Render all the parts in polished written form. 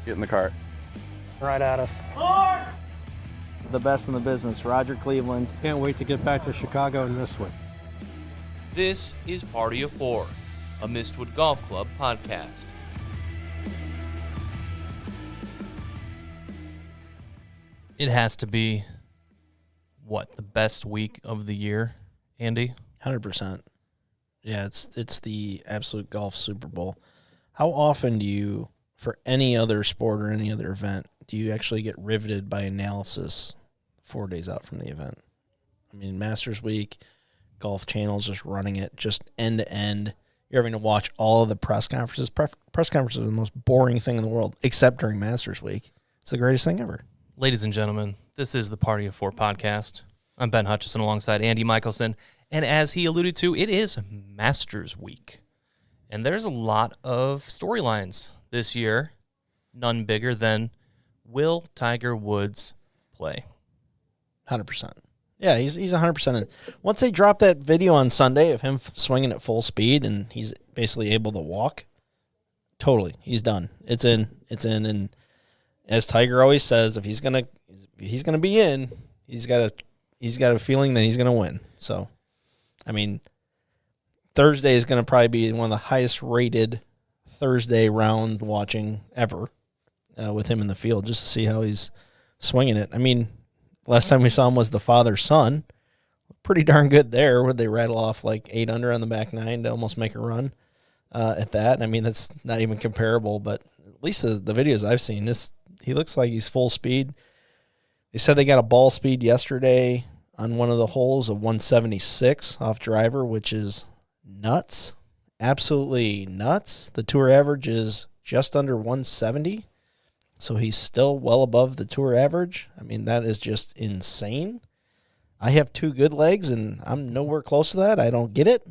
Get in the cart. Right at us. The best in the business, Roger Cleveland. Can't wait to get back to Chicago in this one. This is Party of Four, a Mistwood Golf Club podcast. It has to be, the best week of the year, Andy? 100%. Yeah, it's the absolute golf Super Bowl. How often do you, for any other sport or any other event, do you actually get riveted by analysis 4 days out from the event? I mean, Masters Week, Golf Channel's just running it just end to end. You're having to watch all of the press conferences. Press conferences are the most boring thing in the world, except during Masters Week. It's the greatest thing ever. Ladies and gentlemen, this is the Party of Four podcast. I'm Ben Hutchison alongside Andy Michelson. And as he alluded to, it is Masters Week. And there's a lot of storylines this year, none bigger than will Tiger Woods play? 100%. Yeah, he's 100% in. Once they dropped that video on Sunday of him swinging at full speed and he's basically able to walk, totally, he's done. It's in. And as Tiger always says, if he's gonna be in, he's got a feeling that he's gonna win. So, I mean, Thursday is gonna probably be one of the highest rated Thursday round watching ever with him in the field, just to see how he's swinging it. I mean, last time we saw him was the father-son. Pretty darn good there, where they rattle off like 8 under on the back nine to almost make a run at that. I mean, that's not even comparable, but at least the videos I've seen, he looks like he's full speed. They said they got a ball speed yesterday on one of the holes of 176 off driver, which is nuts. Absolutely nuts. The tour average is just under 170. So he's still well above the tour average. I mean, that is just insane. I have 2 good legs, and I'm nowhere close to that. I don't get it.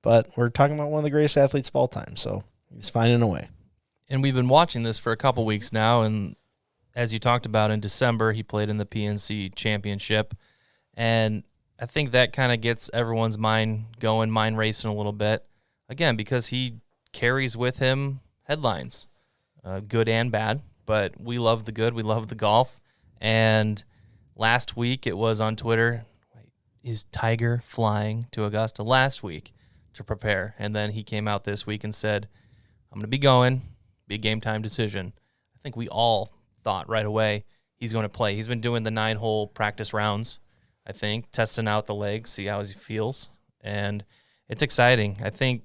But we're talking about one of the greatest athletes of all time, so he's finding a way. And we've been watching this for a couple weeks now, and as you talked about, in December, he played in the PNC Championship, and I think that kind of gets everyone's mind going, mind racing a little bit, again, because he carries with him headlines, good and bad. But we love the good. We love the golf. And last week it was on Twitter, is Tiger flying to Augusta last week to prepare? And then he came out this week and said, I'm going to be going, be a game time decision. I think we all thought right away he's going to play. He's been doing the 9-hole practice rounds, I think, testing out the legs, see how he feels. And it's exciting. I think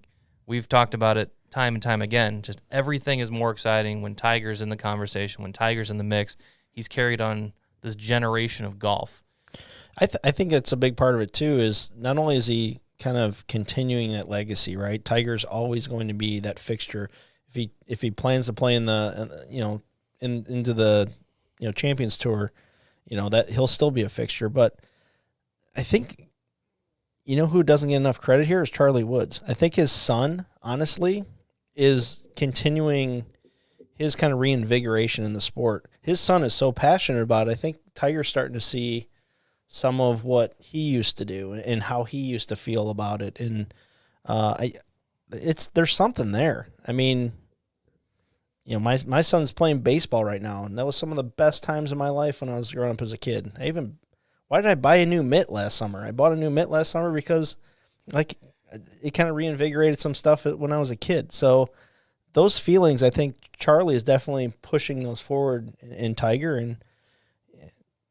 we've talked about it time and time again. Just everything is more exciting when Tiger's in the conversation, when Tiger's in the mix. He's carried on this generation of golf. I think that's a big part of it too, is not only is he kind of continuing that legacy, right? Tiger's always going to be that fixture. If he plans to play in the into the Champions Tour, that he'll still be a fixture. But I think who doesn't get enough credit here is Charlie Woods. I think his son, honestly, is continuing his kind of reinvigoration in the sport. His son is so passionate about it. I think Tiger's starting to see some of what he used to do and how he used to feel about it. And there's something there. I mean, my son's playing baseball right now, and that was some of the best times in my life when I was growing up as a kid. Why did I buy a new mitt last summer? I bought a new mitt last summer because, it kind of reinvigorated some stuff when I was a kid. So those feelings, I think Charlie is definitely pushing those forward in Tiger, and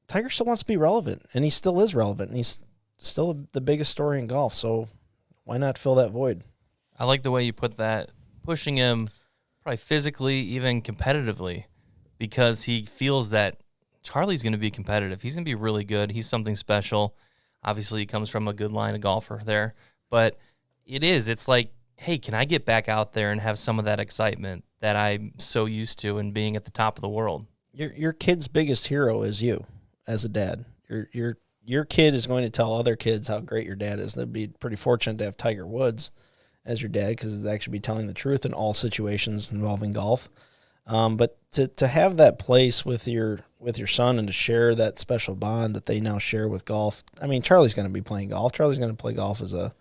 Tiger still wants to be relevant, and he still is relevant, and he's still the biggest story in golf. So why not fill that void? I like the way you put that, pushing him probably physically, even competitively, because he feels that Charlie's going to be competitive. He's going to be really good. He's something special. Obviously, he comes from a good line of golfer there. But it's like, hey, can I get back out there and have some of that excitement that I'm so used to in being at the top of the world? Your kid's biggest hero is you as a dad. Your kid is going to tell other kids how great your dad is. They'd be pretty fortunate to have Tiger Woods as your dad, because it's actually be telling the truth in all situations involving golf. But to have that place with your son and to share that special bond that they now share with golf. I mean, Charlie's going to be playing golf. Charlie's going to play golf as a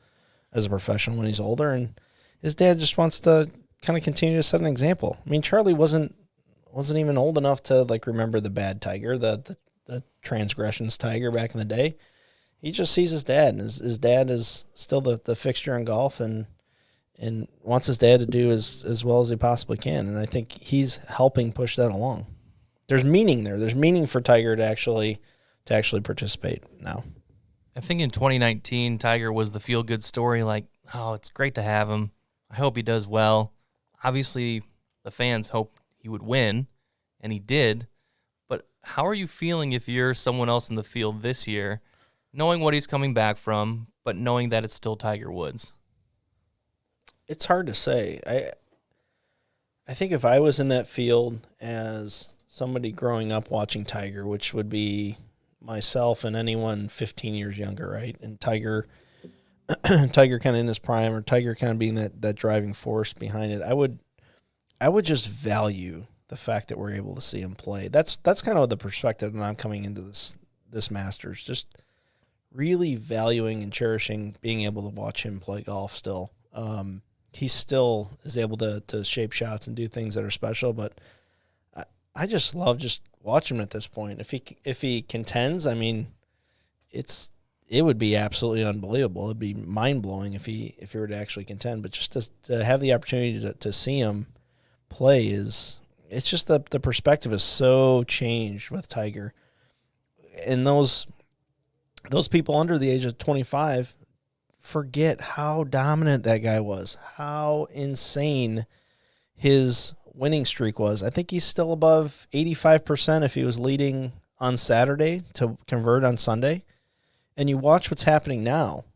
professional when he's older, and his dad just wants to kind of continue to set an example. I mean, Charlie wasn't wasn't even old enough to like remember the bad Tiger, the transgressions Tiger back in the day. He just sees his dad, and his dad is still the fixture in golf, and wants his dad to do as well as he possibly can. And I think he's helping push that along. There's meaning there. There's meaning for Tiger to actually participate now. I think in 2019, Tiger was the feel-good story, like, oh, it's great to have him. I hope he does well. Obviously, the fans hoped he would win, and he did. But how are you feeling if you're someone else in the field this year, knowing what he's coming back from, but knowing that it's still Tiger Woods? It's hard to say. I think if I was in that field as somebody growing up watching Tiger, which would be myself and anyone 15 years younger, right? And Tiger kind of in his prime, or Tiger kind of being that driving force behind it, I would just value the fact that we're able to see him play. That's kind of the perspective that I'm coming into this Masters, just really valuing and cherishing being able to watch him play golf still. He still is able to shape shots and do things that are special, but I just love just watching him at this point. If he contends, I mean, it would be absolutely unbelievable. It'd be mind blowing if he were to actually contend. But just to have the opportunity to see him play it's just the perspective is so changed with Tiger, and those people under the age of 25 forget how dominant that guy was, how insane his winning streak was. I think he's still above 85% if he was leading on Saturday to convert on Sunday. And you watch what's happening now.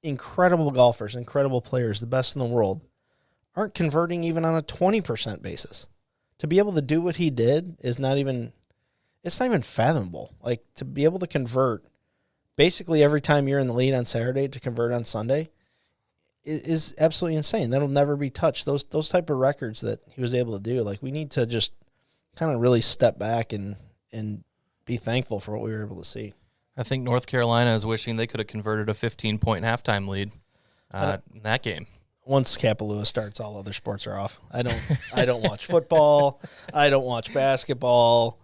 Incredible golfers, incredible players, the best in the world, aren't converting even on a 20% basis. To be able to do what he did it's not even fathomable. Like, to be able to convert basically every time you're in the lead on Saturday to convert on Sunday is absolutely insane. That'll never be touched. Those type of records that he was able to do, like, we need to just kind of really step back and be thankful for what we were able to see. I think North Carolina is wishing they could have converted a 15-point halftime lead in that game. Once Kapalua starts, all other sports are off. I don't watch football. I don't watch basketball.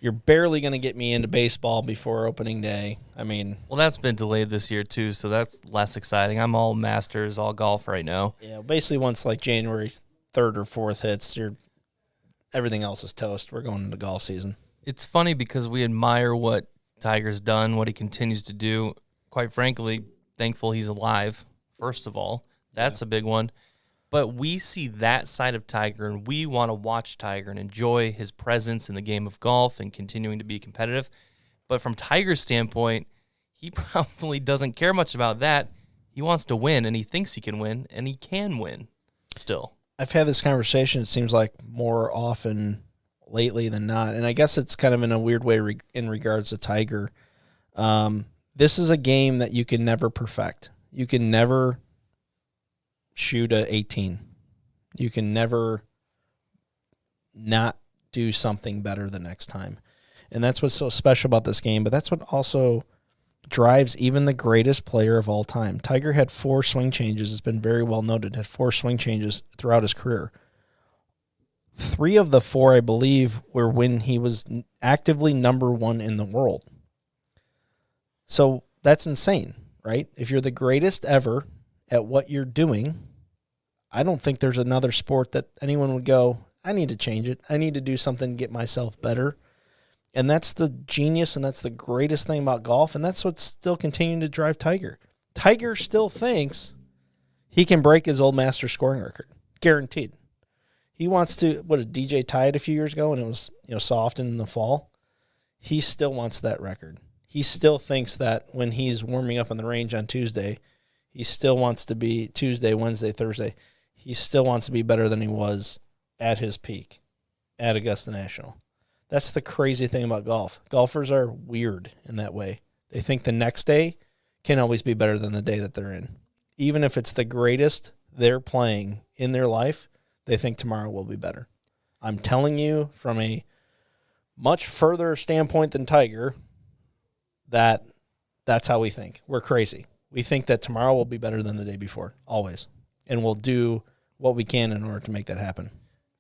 You're barely going to get me into baseball before opening day. I mean, well, that's been delayed this year too, so that's less exciting. I'm all Masters, all golf right now. Yeah, basically once like January 3rd or 4th hits, everything else is toast. We're going into golf season. It's funny because we admire what Tiger's done, what he continues to do. Quite frankly, thankful he's alive, first of all. That's a big one. But we see that side of Tiger, and we want to watch Tiger and enjoy his presence in the game of golf and continuing to be competitive. But from Tiger's standpoint, he probably doesn't care much about that. He wants to win, and he thinks he can win, and he can win still. I've had this conversation, it seems like, more often lately than not, and I guess it's kind of in a weird way in regards to Tiger. This is a game that you can never perfect. You can never shoot a 18. You can never not do something better the next time. And that's what's so special about this game, but that's what also drives even the greatest player of all time. Tiger had 4 swing changes. It's been very well noted, had 4 swing changes throughout his career. 3 of the 4, I believe, were when he was actively number 1 in the world. So that's insane, right? If you're the greatest ever at what you're doing, I don't think there's another sport that anyone would go, I need to change it. I need to do something to get myself better. And that's the genius, and that's the greatest thing about golf, and that's what's still continuing to drive Tiger. Tiger still thinks he can break his old Masters scoring record. Guaranteed. He wants to, what did DJ tie it a few years ago, and it was soft in the fall? He still wants that record. He still thinks that when he's warming up on the range on Tuesday, he still wants to be Tuesday, Wednesday, Thursday. He still wants to be better than he was at his peak at Augusta National. That's the crazy thing about golf. Golfers are weird in that way. They think the next day can always be better than the day that they're in. Even if it's the greatest they're playing in their life, they think tomorrow will be better. I'm telling you from a much further standpoint than Tiger that that's how we think. We're crazy. We think that tomorrow will be better than the day before, always. And we'll do what we can in order to make that happen.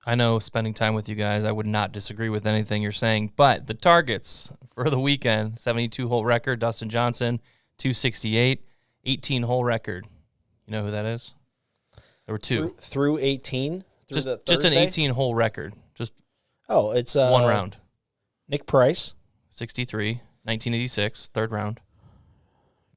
I know spending time with you guys, I would not disagree with anything you're saying, but the targets for the weekend, 72-hole record, Dustin Johnson, 268, 18-hole record. You know who that is? There were two. Through 18? Just an 18-hole record. Just it's one round. Nick Price. 63, 1986, third round.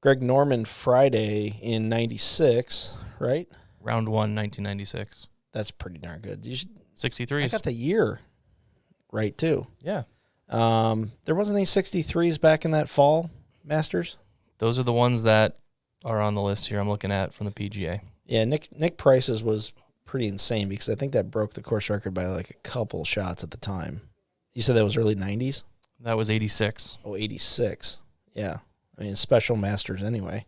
Greg Norman Friday in 96, right? Round 1, 1996. That's pretty darn good. 63s. I got the year right, too. Yeah. There wasn't any 63s back in that fall Masters? Those are the ones that are on the list here I'm looking at from the PGA. Yeah, Nick Price's was pretty insane because I think that broke the course record by like a couple shots at the time. You said that was early 90s? That was 86. Oh, 86. Yeah. I mean, special Masters anyway.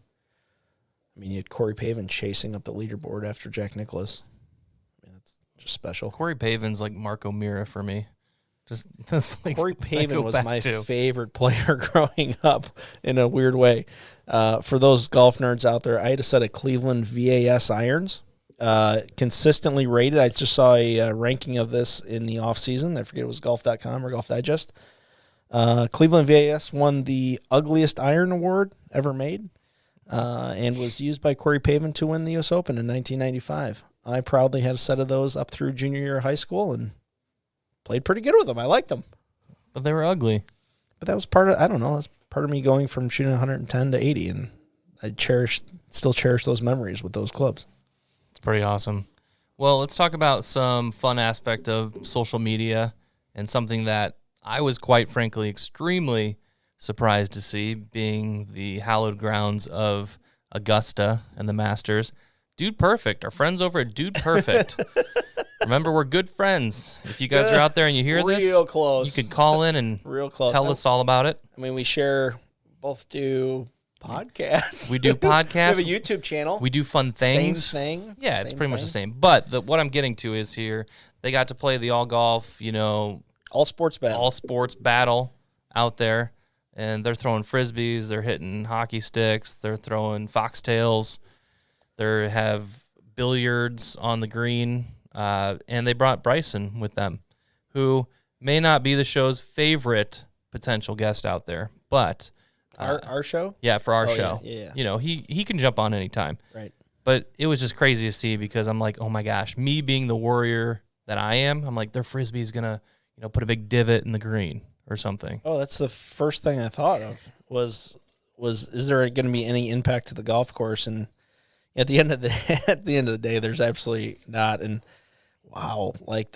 I mean, you had Corey Pavin chasing up the leaderboard after Jack Nicklaus. I mean, that's just special. Corey Pavin's like Marco Mira for me. Just that's like Corey Pavin was my to. favorite player growing up in a weird way. For those golf nerds out there, I had a set of Cleveland VAS irons, consistently rated. I just saw a ranking of this in the offseason. I forget it was golf.com or Golf Digest. Cleveland VAS won the ugliest iron award ever made and was used by Corey Pavin to win the U.S. Open in 1995. I proudly had a set of those up through junior year of high school and played pretty good with them. I liked them. But they were ugly. But that was part of, I don't know, that's part of me going from shooting 110 to 80, and I still cherish those memories with those clubs. It's pretty awesome. Well, let's talk about some fun aspect of social media and something that I was quite frankly extremely surprised to see, being the hallowed grounds of Augusta and the Masters. Dude Perfect, our friends over at Dude Perfect. Remember, we're good friends. If you guys are out there and you hear this, real close. you can call in and real close. tell us all about it. I mean, we both do podcasts. We do podcasts. We have a YouTube channel. We do fun things. Same thing. Yeah, it's pretty much the same. But what I'm getting to is here, they got to play the all golf, all sports battle out there. And they're throwing frisbees. They're hitting hockey sticks. They're throwing foxtails. They have billiards on the green. And they brought Bryson with them, who may not be the show's favorite potential guest out there, but our show? Yeah, for our show. Yeah. He can jump on anytime. Right. But it was just crazy to see because I'm like, oh my gosh, me being the warrior that I am, I'm like, their frisbee's gonna, put a big divot in the green or something. Oh, that's the first thing I thought of was is there going to be any impact to the golf course? And at the end of the day, there's absolutely not. And wow, like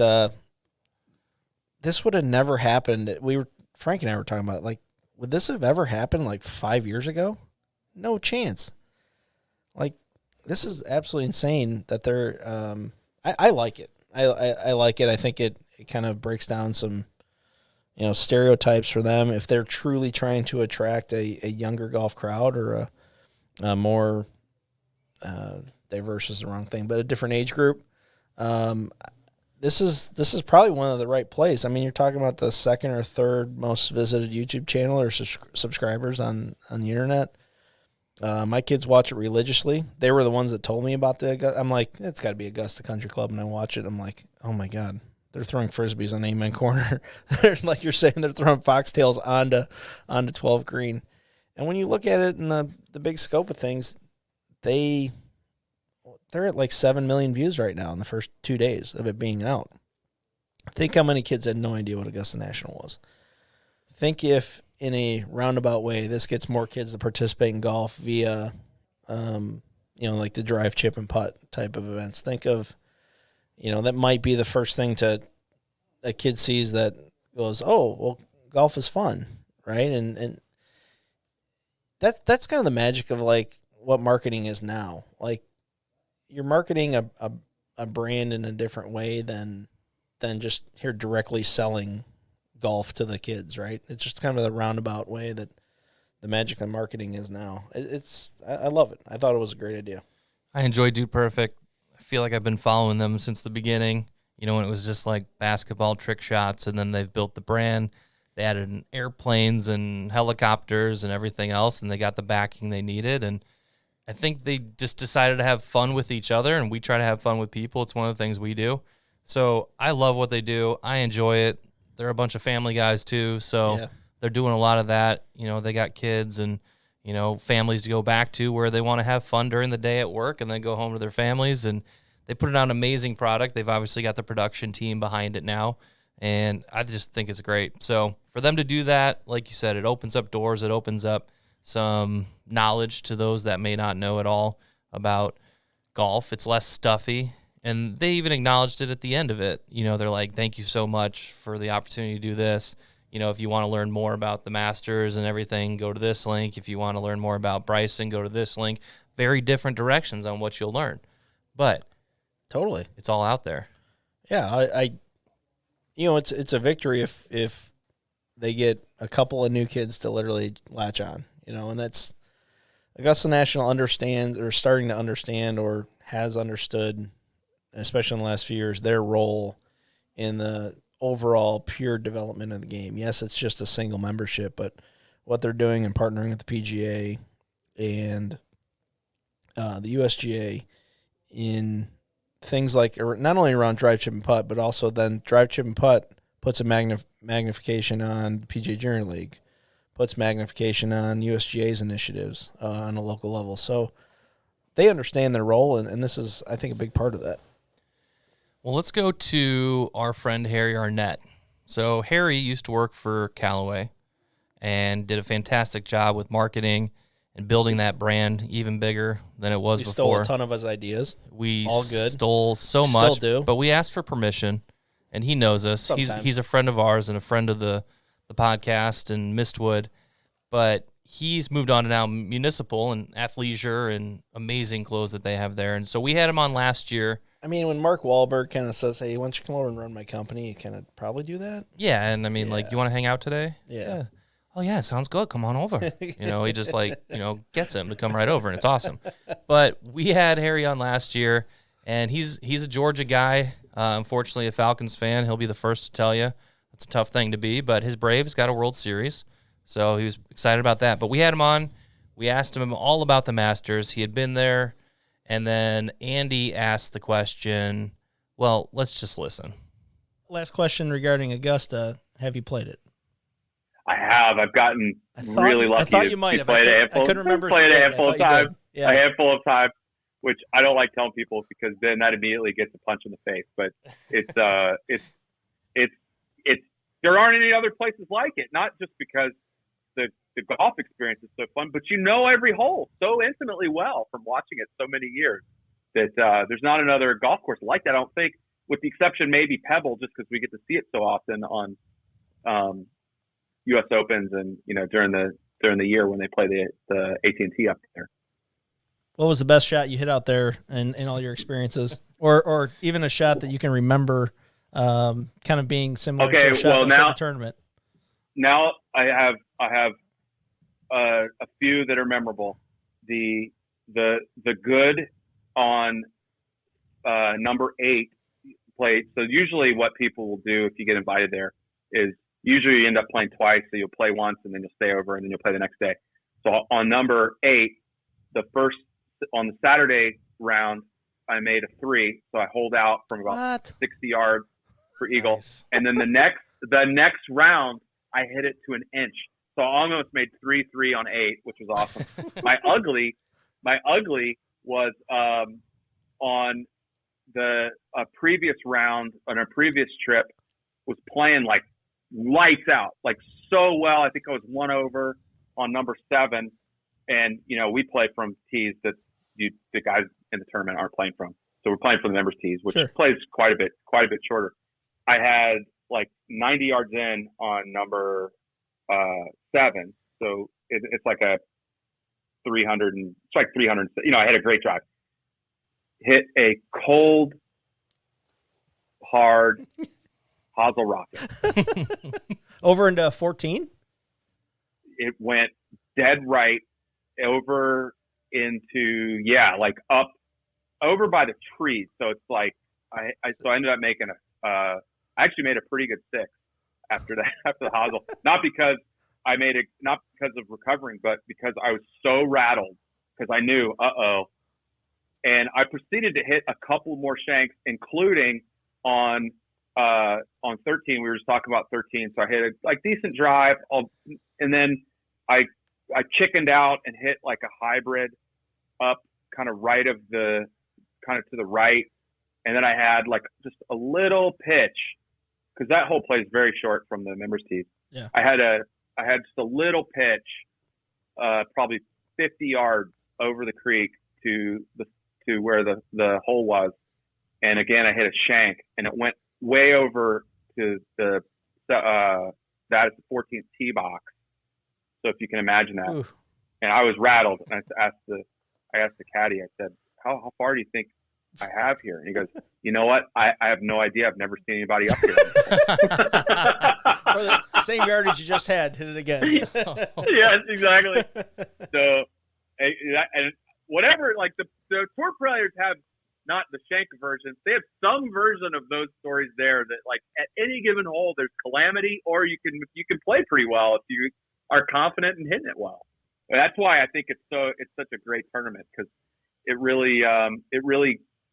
this would have never happened. Frank and I were talking about, like, would this have ever happened like 5 years ago? No chance. Like, this is absolutely insane that they're. I like it. I like it. I think it kind of breaks down some, stereotypes for them if they're truly trying to attract a younger golf crowd or a more diverse is the wrong thing, but a different age group. This is probably one of the right plays. I mean, you're talking about the second or third most visited YouTube channel or subscribers on the internet. My kids watch it religiously. They were the ones that told me about the. I'm like, it's got to be Augusta Country Club, and I watch it. I'm like, oh my god, they're throwing frisbees on Amen Corner. They're, like you're saying, they're throwing foxtails onto 12 green. And when you look at it in the big scope of things, they're at like 7 million views right now in the first 2 days of it being out. Think how many kids had no idea what Augusta National was. Think if, in a roundabout way, this gets more kids to participate in golf via, like the drive, chip, and putt type of events. Think of, that might be the first thing a kid sees that goes, oh, well, golf is fun, right? And that's kind of the magic of, like, what marketing is now. Like, you're marketing a brand in a different way than just here directly selling golf to the kids, right? It's just kind of the roundabout way that the magic of marketing is now. I love it. I thought it was a great idea. I enjoy Dude Perfect. I feel like I've been following them since the beginning, when it was just like basketball trick shots, and then they've built the brand. They added in airplanes and helicopters and everything else, and they got the backing they needed. And I think they just decided to have fun with each other, and we try to have fun with people. It's one of the things we do. So I love what they do. I enjoy it. They're a bunch of family guys too, so they're doing a lot of that. You know, they got kids and, you know, families to go back to where they want to have fun during the day at work and then go home to their families. And they put out an amazing product. They've obviously got the production team behind it now, and I just think it's great. So for them to do that, like you said, it opens up doors. It opens up some knowledge to those that may not know at all about golf. It's less stuffy. And they even acknowledged it at the end of it. You know, they're like, thank you so much for the opportunity to do this. You know, if you want to learn more about the Masters and everything, go to this link. If you want to learn more about Bryson, go to this link. Very different directions on what you'll learn. But totally, it's all out there. Yeah, I you know, it's a victory if they get a couple of new kids to literally latch on, you know, and that's Augusta National understands or starting to understand or has understood, especially in the last few years, their role in the overall pure development of the game. Yes, it's just a single membership, but what they're doing and partnering with the PGA and the USGA in things like not only around drive, chip, and putt, but also then drive, chip, and putt puts a magnification on the PGA Junior League, puts magnification on USGA's initiatives on a local level. So they understand their role, and this is, I think, a big part of that. Well, let's go to our friend Harry Arnett. So Harry used to work for Callaway and did a fantastic job with marketing and building that brand even bigger than it was before. We stole a ton of his ideas. We all good. Stole so much, Still do. But we asked for permission, and he knows us. Sometimes. He's a friend of ours and a friend of the podcast and Mistwood, but he's moved on to now Municipal and Athleisure and amazing clothes that they have there. And so we had him on last year. I mean, when Mark Wahlberg kind of says, hey, why don't you come over and run my company, you kind of probably do that. Yeah, and I mean, like, you want to hang out today? Yeah. Oh, yeah, sounds good. Come on over. You know, he just, like, you know, gets him to come right over, and it's awesome. But we had Harry on last year, and he's a Georgia guy. Unfortunately, a Falcons fan. He'll be the first to tell you. It's a tough thing to be, but his Braves got a World Series, so he was excited about that. But we had him on. We asked him all about the Masters. He had been there. And then Andy asked the question, well, let's just listen. Last question regarding Augusta. Have you played it? I have. I've gotten really lucky. I thought you might have. I couldn't remember. Played a handful of times. Yeah. A handful of times, which I don't like telling people because then that immediately gets a punch in the face. But it's there aren't any other places like it. Not just because the golf experience is so fun, but you know every hole so intimately well from watching it so many years that there's not another golf course like that. I don't think, with the exception maybe Pebble, just because we get to see it so often on U.S. Opens and, you know, during the year when they play the AT&T up there. What was the best shot you hit out there in all your experiences, or even a shot that you can remember, kind of being similar to a shot in the tournament? Now I have a few that are memorable. The good on number 8 played. So usually what people will do if you get invited there is usually you end up playing twice. So you'll play once and then you'll stay over and then you'll play the next day. So on number 8, on the Saturday round, I made a 3. So I hold out from about 60 yards for eagle. Nice. And then the next round, I hit it to an inch. So I almost made 3-3 on 8, which was awesome. My ugly was on a previous round on a previous trip, was playing like lights out, like so well. I think I was 1 over on number 7, and you know we play from tees that the guys in the tournament aren't playing from. So we're playing from the members' tees, which plays quite a bit shorter. I had like 90 yards in on number 7, so it's like a 300 and it's like 300. You know, I had a great drive. Hit a cold, hard hosel rocket over into 14. It went dead right over into like up over by the trees. So it's like I ended up making I actually made a pretty good 6 after the hosel. Not because of recovering, but because I was so rattled because I knew, and I proceeded to hit a couple more shanks, including on 13, we were just talking about 13. So I hit a decent drive, and then I chickened out and hit like a hybrid up kind of to the right, and then I had like just a little pitch because that whole play is very short from the members tee. Yeah, I had just a little pitch, probably 50 yards over the creek to where the hole was, and again I hit a shank, and it went way over to that is the 14th tee box. So if you can imagine that. Ooh. And I was rattled, and I asked the caddy. I said, "How far do you think I have here?" And he goes, "You know what? I have no idea. I've never seen anybody up here." Or the same yardage you just had, hit it again. Yes, exactly. So, and whatever, like the tour players have not the shank version. They have some version of those stories there that, like, at any given hole, there's calamity, or you can play pretty well if you are confident in hitting it well. And that's why I think it's such a great tournament, because it really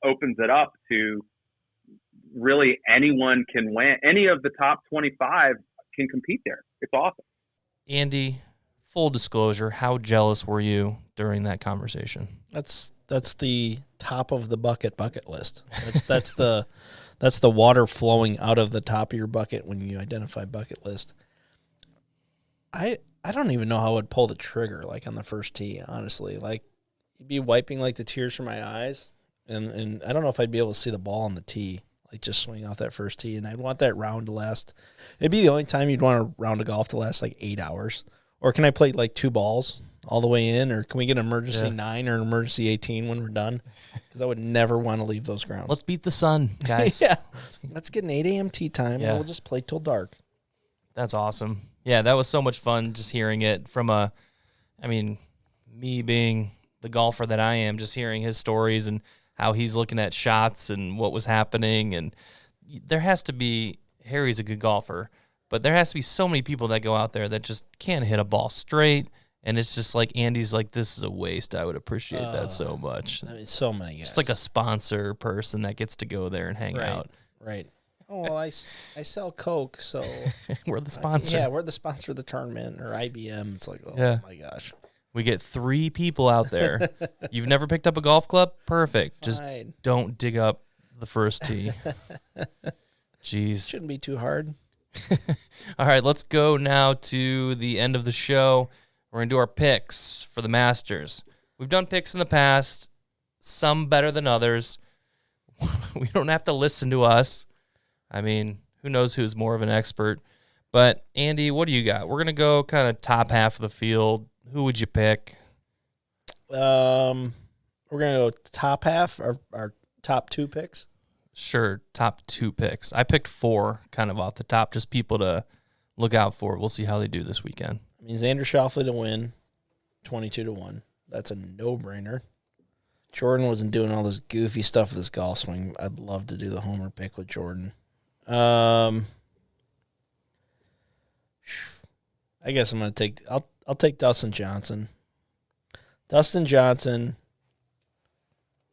opens it up to really anyone can win. Any of the top 25 can compete there. It's awesome. Andy, full disclosure, how jealous were you during that conversation? That's the top of the bucket list. That's the water flowing out of the top of your bucket when you identify bucket list. I don't even know how I would pull the trigger, like, on the first tee, honestly. Like, you'd be wiping, like, the tears from my eyes, and I don't know if I'd be able to see the ball on the tee, like, just swing off that first tee, and I'd want that round to last. It'd be the only time you'd want a round of golf to last, like, 8 hours. Or can I play, like, 2 balls all the way in, or can we get an emergency 9 or an emergency 18 when we're done? Because I would never want to leave those grounds. Let's beat the sun, guys. Yeah. Let's get an 8 a.m. tee time, and we'll just play till dark. That's awesome. Yeah, that was so much fun just hearing it from me being the golfer that I am, just hearing his stories and how he's looking at shots and what was happening. And there has to be, Harry's a good golfer, but there has to be so many people that go out there that just can't hit a ball straight. And it's just like, Andy's like, this is a waste. I would appreciate that so much. I mean, so many guys. Just like a sponsor person that gets to go there and hang out. Right. Oh, well, I sell Coke, so we're the sponsor. Yeah, we're the sponsor of the tournament, or IBM. It's like, my gosh. We get 3 people out there. You've never picked up a golf club? Perfect. Just don't dig up the first tee. Jeez. Shouldn't be too hard. All right, let's go now to the end of the show. We're going to do our picks for the Masters. We've done picks in the past, some better than others. We don't have to listen to us. I mean, who knows who's more of an expert. But, Andy, what do you got? We're going to go kind of top half of the field. Who would you pick? We're going to go top half, our top 2 picks. Sure, top 2 picks. I picked 4 kind of off the top, just people to look out for. We'll see how they do this weekend. I mean, Xander Schauffele to win, 22-1. That's a no-brainer. Jordan wasn't doing all this goofy stuff with his golf swing. I'd love to do the homer pick with Jordan. I guess I'm going to take I'll take Dustin Johnson. Dustin Johnson.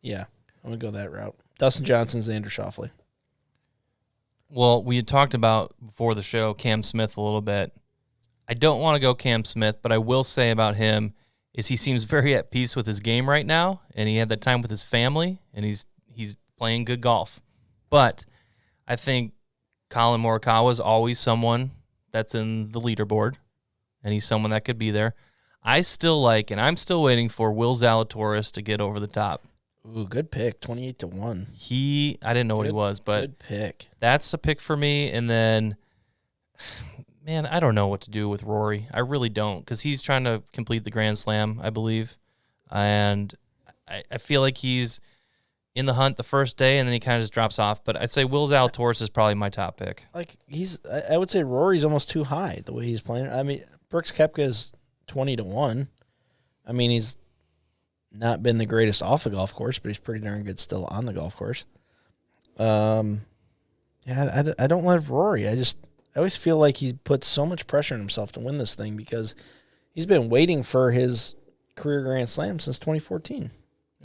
Yeah, I'm going to go that route. Dustin Johnson, Xander Schauffele. Well, we had talked about before the show Cam Smith a little bit. I don't want to go Cam Smith, but I will say about him is he seems very at peace with his game right now, and he had that time with his family, and he's playing good golf. But I think Colin Morikawa is always someone that's in the leaderboard, and he's someone that could be there. I still like, and I'm still waiting for Will Zalatoris to get over the top. Ooh, good pick, 28-1. I didn't know what he was, but good pick. That's a pick for me. And then, man, I don't know what to do with Rory. I really don't, because he's trying to complete the Grand Slam, I believe. And I feel like he's in the hunt the first day, and then he kind of just drops off. But I'd say Will Zalatoris is probably my top pick. Like, I would say Rory's almost too high the way he's playing. I mean, Brooks Koepka is 20-1. I mean, he's not been the greatest off the golf course, but he's pretty darn good still on the golf course. I don't love Rory. I always feel like he puts so much pressure on himself to win this thing because he's been waiting for his career Grand Slam since 2014.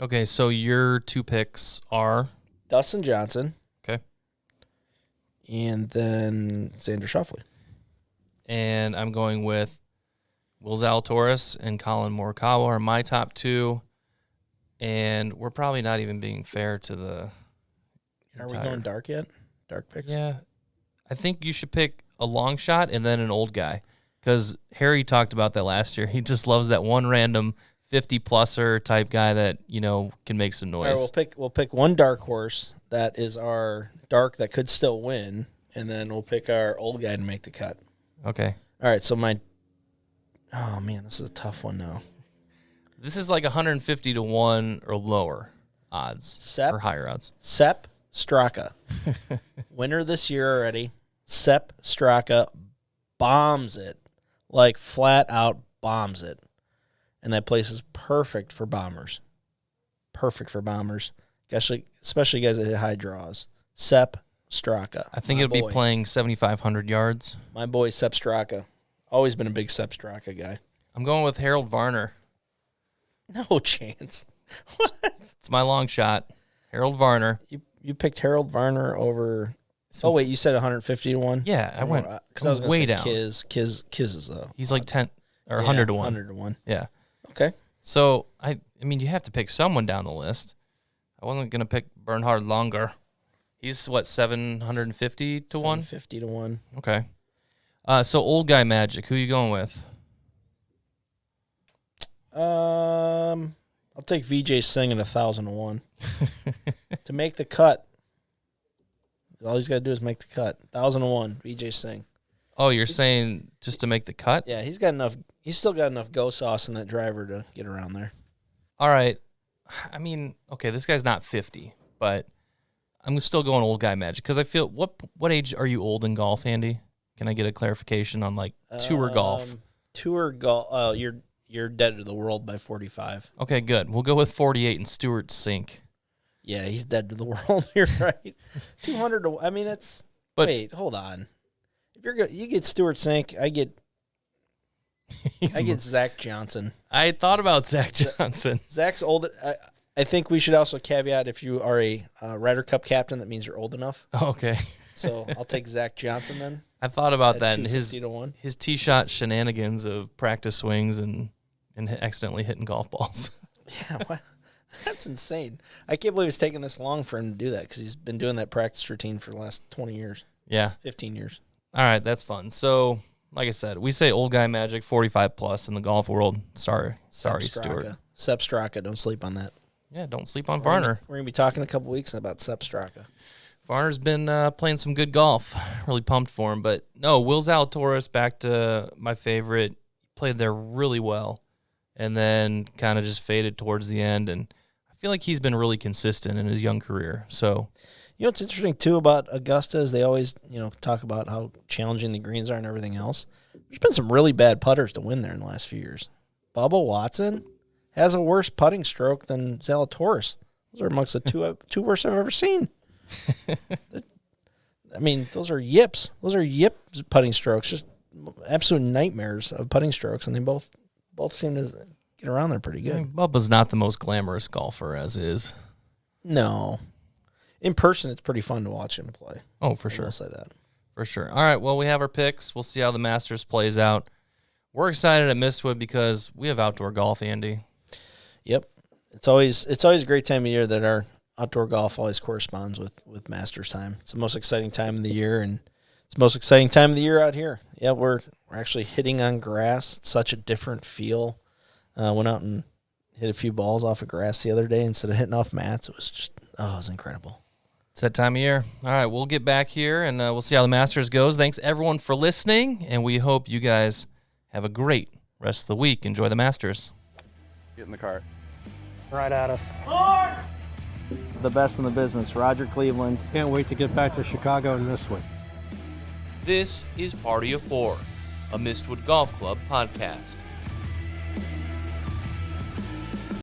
Okay, so your 2 picks are? Dustin Johnson. Okay. and then Xander Schauffele. And I'm going with Will Zalatoris and Colin Morikawa are my top two. And we're probably not even being fair to the Are we going dark yet? Dark picks? Yeah. I think you should pick a long shot and then an old guy. Because Harry talked about that last year. He just loves that one random 50-pluser type guy that, can make some noise. All right, we'll pick one dark horse that is our dark that could still win, and then we'll pick our old guy to make the cut. Okay. All right, so oh, man, this is a tough one now. This is like 150 to 1 or lower odds or higher odds. Sepp Straka. Winner this year already. Sepp Straka bombs it. Like flat out bombs it. And that place is perfect for bombers. Perfect for bombers. Especially guys that hit high draws. Sepp Straka. I think it'll be playing 7,500 yards. My boy Sepp Straka. Always been a big Sepp Straka guy. I'm going with Harold Varner. No chance. What? It's my long shot. Harold Varner. You picked Harold Varner over... Oh, wait, you said 150 to 1? Yeah, I went because I was way down. Kiz is he's like 10 or 100 to 1. 100 to 1. Yeah. Okay. So, I mean, you have to pick someone down the list. I wasn't going to pick Bernhard Langer. He's, 750 to 1? 750 to 1. Okay. So, old guy magic. Who are you going with? I'll take VJ Singh at 1,000 to 1. To make the cut. All he's got to do is make the cut. 1,000 to 1, VJ Singh. Oh, you're saying just to make the cut? Yeah, he's got enough. He's still got enough go sauce in that driver to get around there. All right. I mean, okay, this guy's not 50, but I'm still going old guy magic because I feel what age are you old in golf, Andy? Can I get a clarification on tour golf? Tour golf. Oh, you're dead to the world by 45. Okay, good. We'll go with 48 and Stewart Sink. Yeah, he's dead to the world. You're right. 200 to. I mean, that's. But wait, hold on. If you're good, you get Stewart Sink. I get Zach Johnson. I thought about Zach Johnson. Zach's old. I think we should also caveat if you are a Ryder Cup captain, that means you're old enough. Okay. So I'll take Zach Johnson then. I thought about that and his tee shot shenanigans of practice swings and accidentally hitting golf balls. Yeah, what? That's insane. I can't believe it's taken this long for him to do that because he's been doing that practice routine for the last 20 years. Yeah. 15 years. All right, that's fun. So, like I said, we say old guy magic, 45 plus in the golf world. Sorry, Stuart. Sepp Straka, don't sleep on that. Yeah, don't sleep on Varner. We're going to be talking in a couple weeks about Sepp Straka. Varner's been playing some good golf. Really pumped for him. But, no, Will Zalatoris, back to my favorite, played there really well and then kind of just faded towards the end. And I feel like he's been really consistent in his young career. So, what's interesting, too, about Augusta is they always, talk about how challenging the greens are and everything else. There's been some really bad putters to win there in the last few years. Bubba Watson has a worse putting stroke than Zalatoris. Those are amongst the two worst I've ever seen. I mean, those are yips. Those are yip putting strokes. Just absolute nightmares of putting strokes, and they both seem to get around there pretty good. Bubba's not the most glamorous golfer as is. No. In person, it's pretty fun to watch him play. Oh, for sure. I'll say that. For sure. All right, well, we have our picks. We'll see how the Masters plays out. We're excited at Mistwood because we have outdoor golf, Andy. Yep. It's always a great time of year that our outdoor golf always corresponds with Masters time. It's the most exciting time of the year, and it's the most exciting time of the year out here. Yeah, we're actually hitting on grass. It's such a different feel. Went out and hit a few balls off of grass the other day instead of hitting off mats. It was incredible. It's that time of year. All right, we'll get back here, and we'll see how the Masters goes. Thanks, everyone, for listening, and we hope you guys have a great rest of the week. Enjoy the Masters. Get in the car. Right at us. The best in the business, Roger Cleveland. Can't wait to get back to Chicago in this week. This is Party of Four, a Mistwood Golf Club podcast.